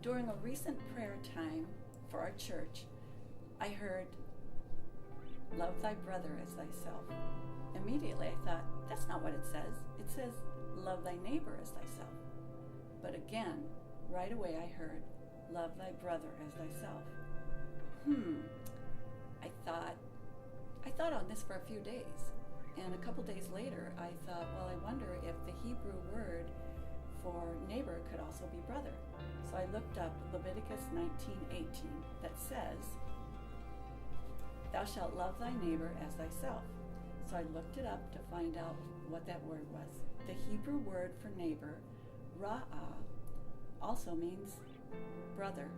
During a recent prayer time for our church, I heard, "Love thy brother as thyself." Immediately I thought, that's not what it says. It says, "Love thy neighbor as thyself." But again, right away I heard, "Love thy brother as thyself." I thought on this for a few days. And a couple days later, I thought, well, I wonder if the Hebrew word for neighbor could also be brother. So I looked up Leviticus 19:18 that says, "Thou shalt love thy neighbor as thyself." So I looked it up to find out what that word was. The Hebrew word for neighbor, ra'ah, also means brother,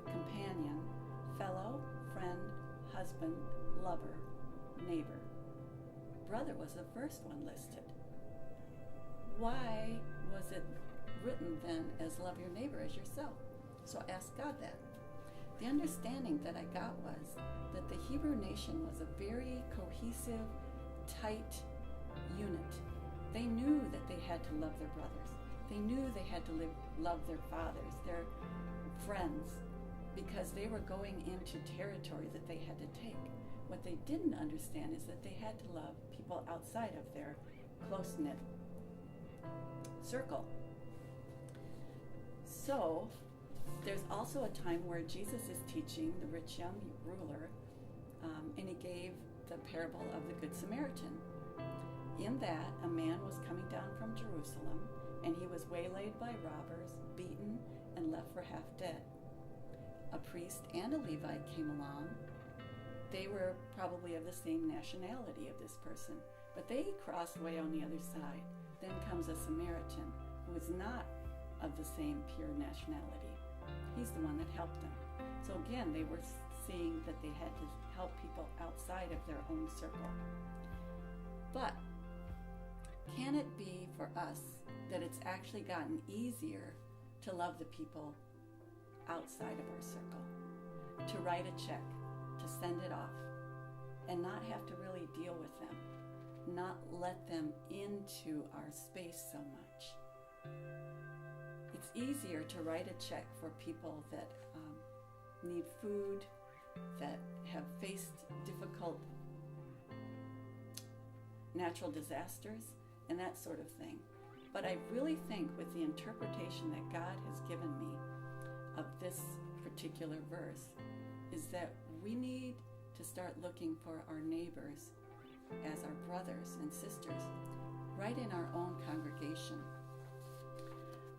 companion, fellow, friend, husband, lover, neighbor. Brother was the first one listed. Why was it written then as love your neighbor as yourself? So I asked God that. The understanding that I got was that the Hebrew nation was a very cohesive, tight unit. They knew that they had to love their brothers. They knew they had to love their fathers, their friends, because they were going into territory that they had to take. What they didn't understand is that they had to love people outside of their close-knit circle. So there's also a time where Jesus is teaching the rich young ruler, and he gave the parable of the Good Samaritan. In that, a man was coming down from Jerusalem, and he was waylaid by robbers, beaten, and left for half dead. A priest and a Levite came along. They were probably of the same nationality of this person, but they crossed way on the other side. Then comes a Samaritan who is not of the same pure nationality. He's the one that helped them. So again, they were seeing that they had to help people outside of their own circle. But can it be for us that it's actually gotten easier to love the people outside of our circle? To write a check, to send it off, and not have to really deal with them, not let them into our space so much. It's easier to write a check for people that need food, that have faced difficult natural disasters, and that sort of thing. But I really think with the interpretation that God has given me of this particular verse is that we need to start looking for our neighbors as our brothers and sisters right in our own congregation.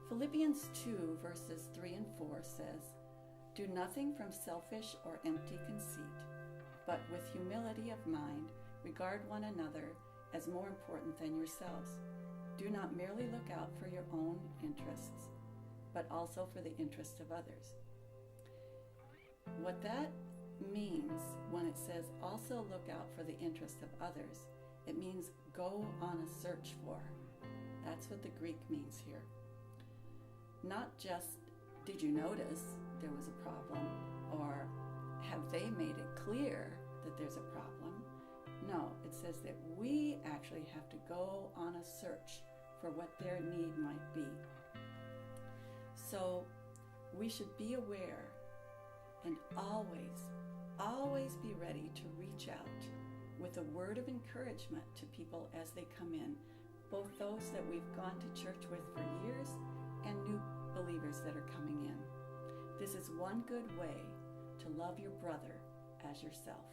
Philippians 2 verses 3 and 4 says, "Do nothing from selfish or empty conceit, but with humility of mind regard one another as more important than yourselves. Do not merely look out for your own interests, but also for the interests of others." What that means when it says also look out for the interest of others, it means go on a search for. That's what the Greek means here. Not just, did you notice there was a problem, or have they made it clear that there's a problem? No, it says that we actually have to go on a search for what their need might be. So we should be aware and always be ready to reach out with a word of encouragement to people as they come in, both those that we've gone to church with for years and new believers that are coming in. This is one good way to love your brother as yourself.